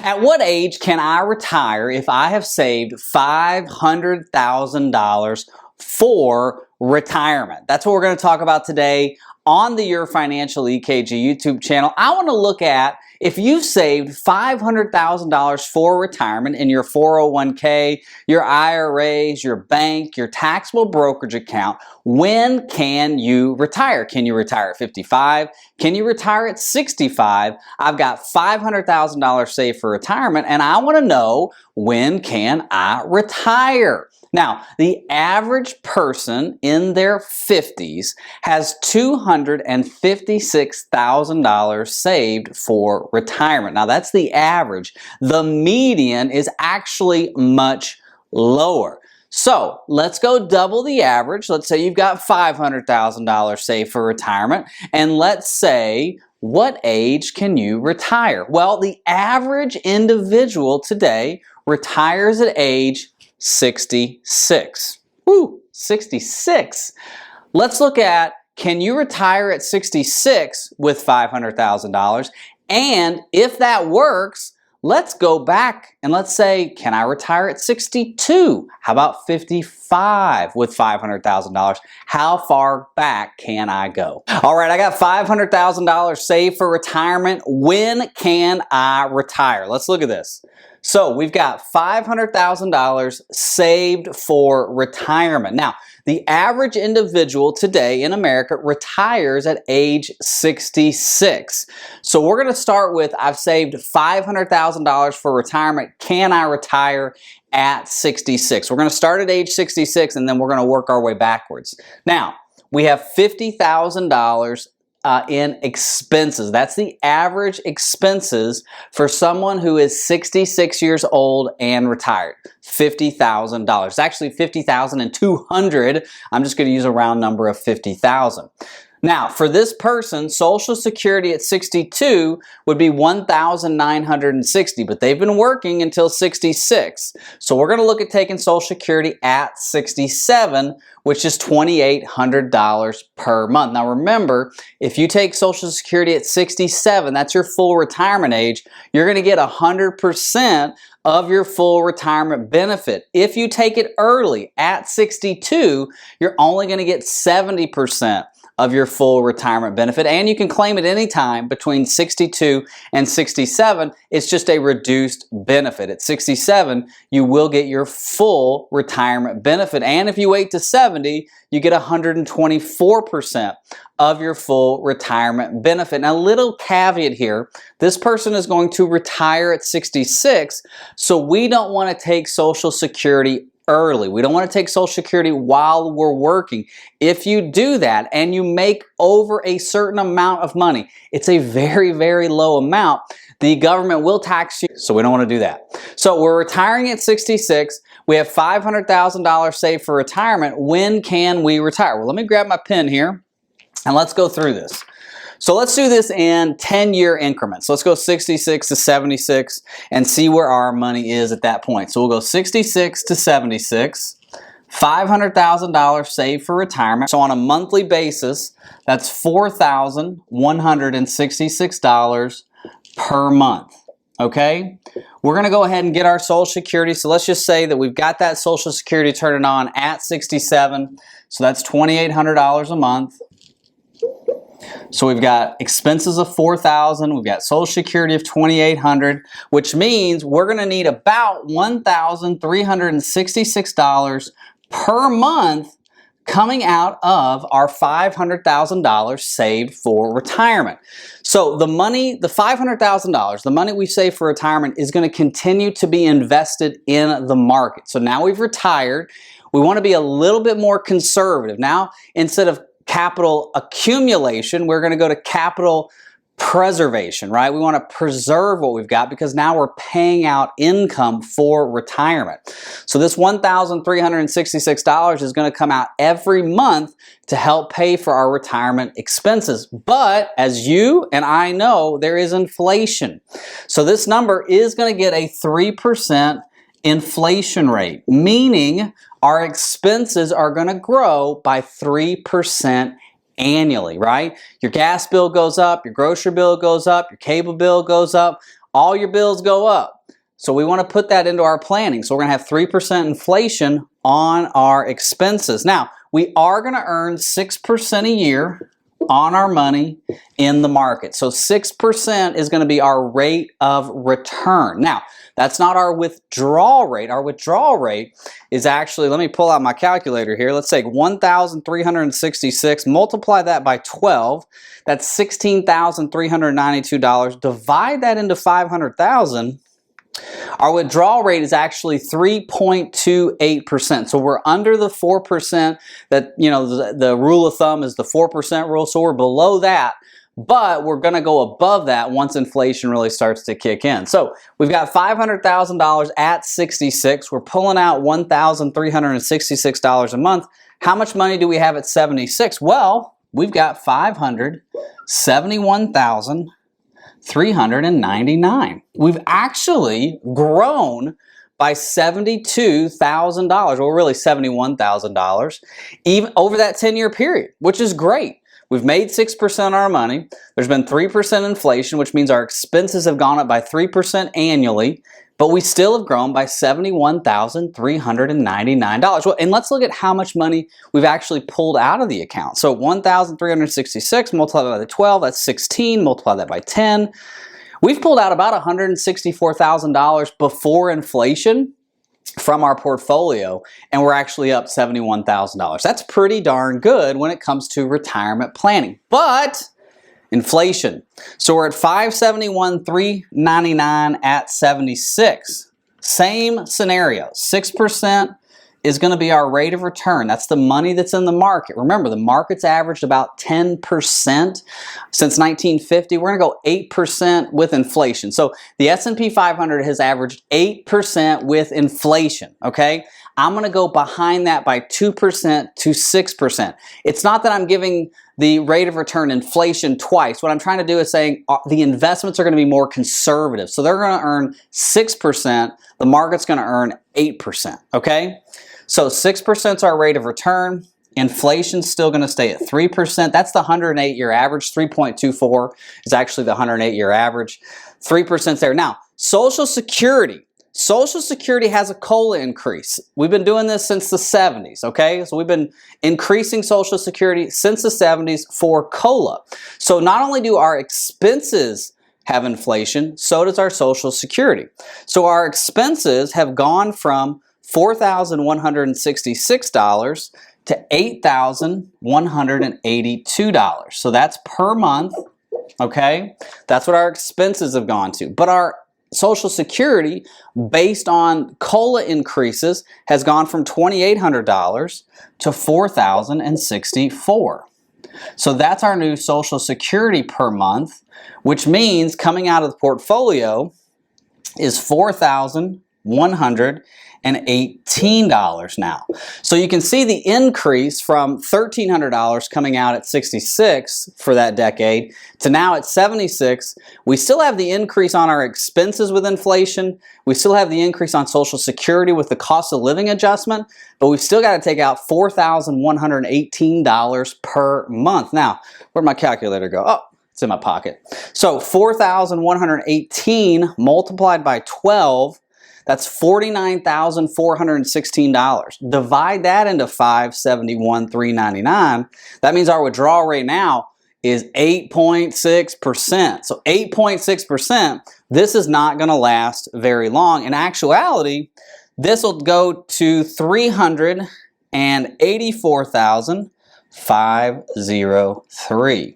At what age can I retire if I have saved $500,000 for retirement? That's what we're going to talk about today on the Your Financial EKG YouTube channel. I want to look at if you've saved $500,000 for retirement in your 401k, your IRAs, your bank, your taxable brokerage account, when can you retire? Can you retire at 55? Can you retire at 65? I've got $500,000 saved for retirement and I want to know, when can I retire? Now, the average person in their 50s has $256,000 saved for retirement. Now, that's the average. The median is actually much lower. So, let's go double the average. Let's say you've got $500,000 saved for retirement, and let's say, what age can you retire? Well, the average individual today retires at age 66. Woo, 66. Let's look at, can you retire at 66 with $500,000? And if that works, let's go back and let's say, can I retire at 62? How about 55 with $500,000? How far back can I go? All right, I got $500,000 saved for retirement. When can I retire? Let's look at this. So we've got $500,000 saved for retirement. Now, the average individual today in America retires at age 66. So we're going to start with, I've saved $500,000 for retirement. Can I retire at 66? We're going to start at age 66 and then we're going to work our way backwards. Now, we have $50,000 in expenses. That's the average expenses for someone who is 66 years old and retired. $50,000. It's actually $50,200. I'm just going to use a round number of $50,000. Now, for this person, Social Security at 62 would be $1,960, but they've been working until 66. So we're going to look at taking Social Security at 67, which is $2,800 per month. Now remember, if you take Social Security at 67, that's your full retirement age, you're going to get 100% of your full retirement benefit. If you take it early at 62, you're only going to get 70% of your full retirement benefit, and you can claim it anytime between 62 and 67. It's just a reduced benefit. At 67, you will get your full retirement benefit, and if you wait to 70, you get 124% of your full retirement benefit. Now, a little caveat here, this person is going to retire at 66, so we don't want to take Social Security early. We don't want to take Social Security while we're working. If you do that and you make over a certain amount of money, it's a very, very low amount, the government will tax you, so we don't want to do that. So we're retiring at 66. We have $500,000 saved for retirement. When can we retire? Well, let me grab my pen here and let's go through this. So let's do this in 10-year increments. Let's go 66 to 76 and see where our money is at that point. So we'll go 66 to 76, $500,000 saved for retirement. So on a monthly basis, that's $4,166 per month. Okay? We're going to go ahead and get our Social Security. So let's just say that we've got that Social Security turning on at 67. So that's $2,800 a month. So we've got expenses of $4,000, we've got Social Security of $2,800, which means we're going to need about $1,366 per month coming out of our $500,000 saved for retirement. So the money, the $500,000, the money we save for retirement is going to continue to be invested in the market. So now we've retired, we want to be a little bit more conservative. Now, instead of capital accumulation, we're going to go to capital preservation, right? We want to preserve what we've got because now we're paying out income for retirement. So this $1,366 is going to come out every month to help pay for our retirement expenses. But as you and I know, there is inflation. So this number is going to get a 3% inflation rate, meaning our expenses are going to grow by 3% annually, right? Your gas bill goes up, your grocery bill goes up, your cable bill goes up, all your bills go up. So we want to put that into our planning. So we're going to have 3% inflation on our expenses. Now, we are going to earn 6% a year on our money in the market. So 6% is going to be our rate of return. Now, that's not our withdrawal rate. Our withdrawal rate is actually, let me pull out my calculator here. Let's take 1,366, multiply that by 12. That's $16,392. Divide that into 500,000. Our withdrawal rate is actually 3.28%. So we're under the 4% that, you know, the rule of thumb is the 4% rule. So we're below that, but we're going to go above that once inflation really starts to kick in. So we've got $500,000 at 66. We're pulling out $1,366 a month. How much money do we have at 76? Well, we've got $571,399. We've actually grown by $72,000, or really $71,000, even over that 10-year period, which is great. We've made 6% on our money. There's been 3% inflation, which means our expenses have gone up by 3% annually, but we still have grown by $71,399. Well, and let's look at how much money we've actually pulled out of the account. So 1,366 multiplied by the 12, that's 16, multiply that by 10. We've pulled out about $164,000 before inflation from our portfolio, and we're actually up $71,000. That's pretty darn good when it comes to retirement planning. But inflation. So we're at $571,399 at 76. Same scenario. 6% is going to be our rate of return. That's the money that's in the market. Remember, the market's averaged about 10% since 1950. We're going to go 8% with inflation. So the S&P 500 has averaged 8% with inflation, okay? I'm going to go behind that by 2% to 6%. It's not that I'm giving the rate of return inflation twice. What I'm trying to do is saying the investments are going to be more conservative. So they're going to earn 6%. The market's going to earn 8%, okay? So 6% is our rate of return. Inflation's still going to stay at 3%. That's the 108-year average. 3.24 is actually the 108-year average. 3% is there. Now, Social Security. Social Security has a COLA increase. We've been doing this since the 70s, okay? So we've been increasing Social Security since the 70s for COLA. So not only do our expenses have inflation, so does our Social Security. So our expenses have gone from $4,166 to $8,182. So that's per month, okay? That's what our expenses have gone to. But our Social Security, based on COLA increases, has gone from $2,800 to $4,064. So that's our new Social Security per month, which means coming out of the portfolio is $4,118 now. So you can see the increase from $1,300 coming out at 66 for that decade to now at 76. We still have the increase on our expenses with inflation. We still have the increase on Social Security with the cost of living adjustment, but we've still got to take out $4,118 per month. Now, where'd my calculator go? Oh, it's in my pocket. So 4,118 multiplied by 12, that's $49,416. Divide that into $571,399. That means our withdrawal rate now is 8.6%. So 8.6%, this is not going to last very long. In actuality, this will go to $384,503.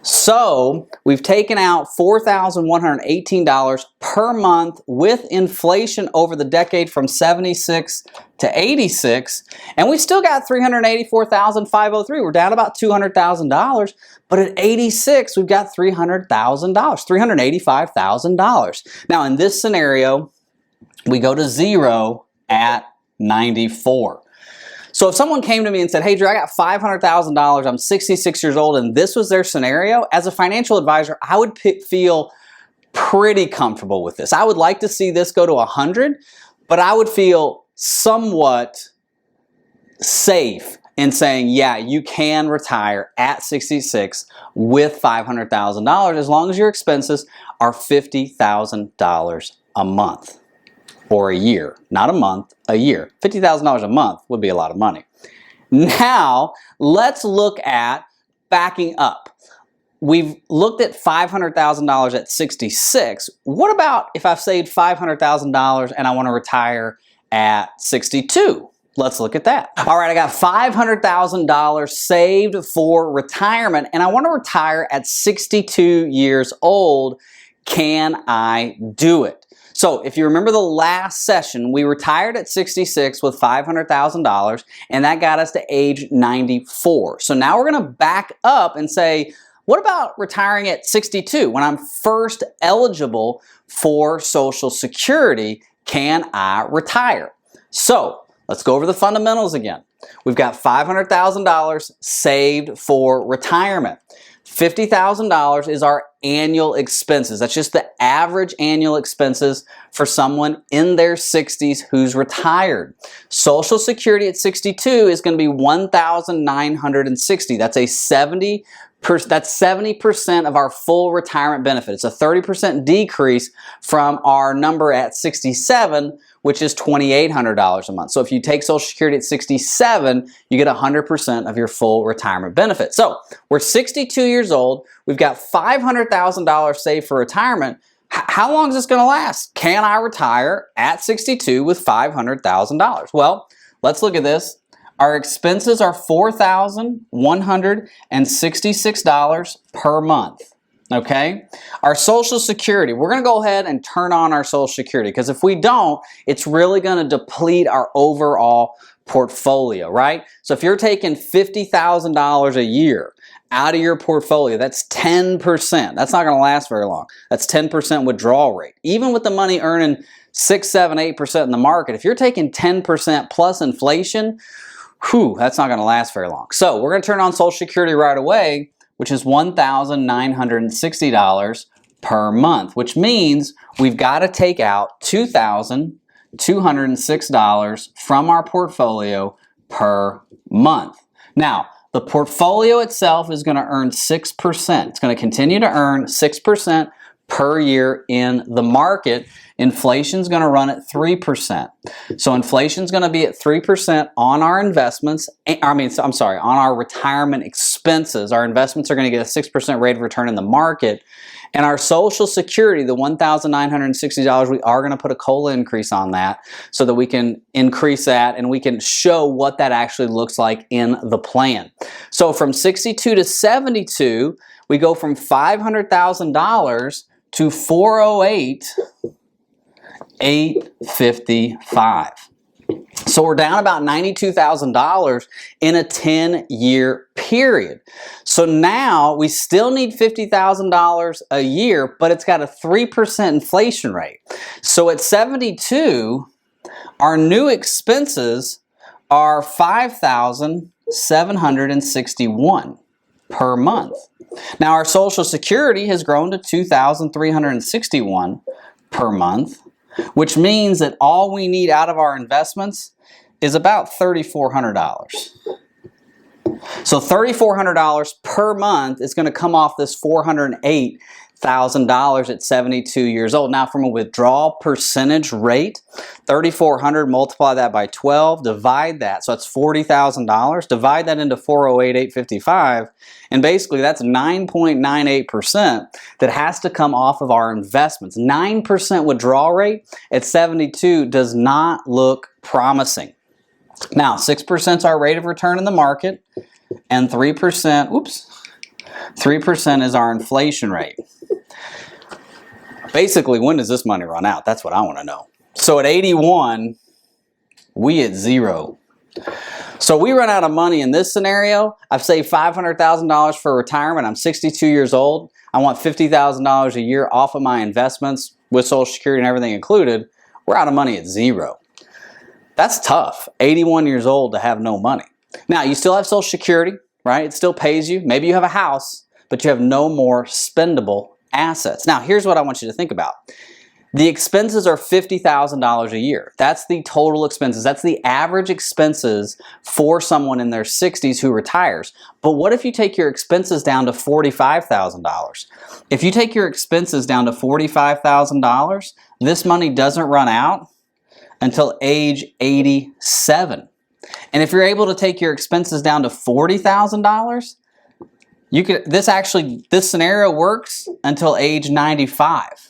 So we've taken out $4,118 per month with inflation over the decade from 76 to 86, and we still got $384,503. We're down about $200,000, but at 86, we've got $300,000, $385,000. Now in this scenario, we go to zero at 94. So if someone came to me and said, hey Drew, I got $500,000, I'm 66 years old, and this was their scenario, as a financial advisor, I would feel pretty comfortable with this. I would like to see this go to 100, but I would feel somewhat safe in saying, yeah, you can retire at 66 with $500,000 as long as your expenses are $50,000 a month or a year. Not a month, a year. $50,000 a month would be a lot of money. Now, let's look at backing up. We've looked at $500,000 at 66. What about if I've saved $500,000 and I want to retire at 62? Let's look at that. All right, I got $500,000 saved for retirement and I want to retire at 62 years old. Can I do it? So if you remember the last session, we retired at 66 with $500,000 and that got us to age 94. So now we're going to back up and say, what about retiring at 62 when I'm first eligible for Social Security? Can I retire? So let's go over the fundamentals again. We've got $500,000 saved for retirement. $50,000 is our annual expenses. That's just the average annual expenses for someone in their 60s who's retired. Social Security at 62 is going to be $1,960. That's 70% of our full retirement benefit. It's a 30% decrease from our number at 67, which is $2,800 a month. So if you take Social Security at 67, you get 100% of your full retirement benefit. So we're 62 years old. We've got $500,000 saved for retirement. How long is this going to last? Can I retire at 62 with $500,000? Well, let's look at this. Our expenses are $4,166 per month. Okay? Our Social Security, we're going to go ahead and turn on our Social Security because if we don't, it's really going to deplete our overall portfolio, right? So if you're taking $50,000 a year out of your portfolio, that's 10%. That's not going to last very long. That's 10% withdrawal rate. Even with the money earning 6, 7, 8% in the market, if you're taking 10% plus inflation, that's not going to last very long. So we're going to turn on Social Security right away, which is $1,960 per month, which means we've got to take out $2,206 from our portfolio per month. Now, the portfolio itself is going to earn 6%. It's going to continue to earn 6% per year in the market. Inflation's going to run at 3%. So inflation's going to be at 3% on our investments. On our retirement expenses. Our investments are going to get a 6% rate of return in the market. And our Social Security, the $1,960, we are going to put a COLA increase on that so that we can increase that and we can show what that actually looks like in the plan. So from 62 to 72, we go from $500,000 to $408,855. So we're down about $92,000 in a 10-year period. So now we still need $50,000 a year, but it's got a 3% inflation rate. So at 72, our new expenses are $5,761 per month. Now our Social Security has grown to $2,361 per month, which means that all we need out of our investments is about $3,400. So $3,400 per month is going to come off this $408,000 at 72 years old. Now from a withdrawal percentage rate, $3,400, multiply that by 12, divide that. So that's $40,000. Divide that into $408,855. And basically that's 9.98% that has to come off of our investments. 9% withdrawal rate at 72 does not look promising. Now 6% is our rate of return in the market and 3% is our inflation rate. Basically, when does this money run out? That's what I want to know. So at 81, we at zero. So we run out of money in this scenario. I've saved $500,000 for retirement. I'm 62 years old. I want $50,000 a year off of my investments with Social Security and everything included. We're out of money at zero. That's tough, 81 years old to have no money. Now, you still have Social Security, right? It still pays you. Maybe you have a house, but you have no more spendable assets. Now, here's what I want you to think about. The expenses are $50,000 a year. That's the total expenses. That's the average expenses for someone in their 60s who retires. But what if you take your expenses down to $45,000? If you take your expenses down to $45,000, this money doesn't run out until age 87. And if you're able to take your expenses down to $40,000, this scenario works until age 95.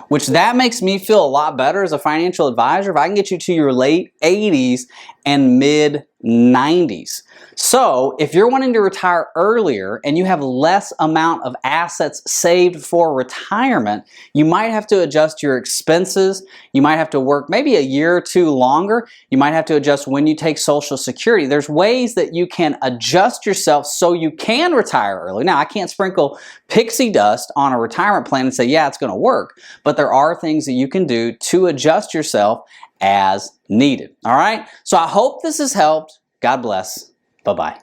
Which that makes me feel a lot better as a financial advisor if I can get you to your late 80s and mid 90s. So if you're wanting to retire earlier and you have less amount of assets saved for retirement, you might have to adjust your expenses. You might have to work maybe a year or two longer. You might have to adjust when you take Social Security. There's ways that you can adjust yourself so you can retire early. Now, I can't sprinkle pixie dust on a retirement plan and say, yeah, it's going to work. But there are things that you can do to adjust yourself as needed. All right? So I hope this has helped. God bless. Bye-bye.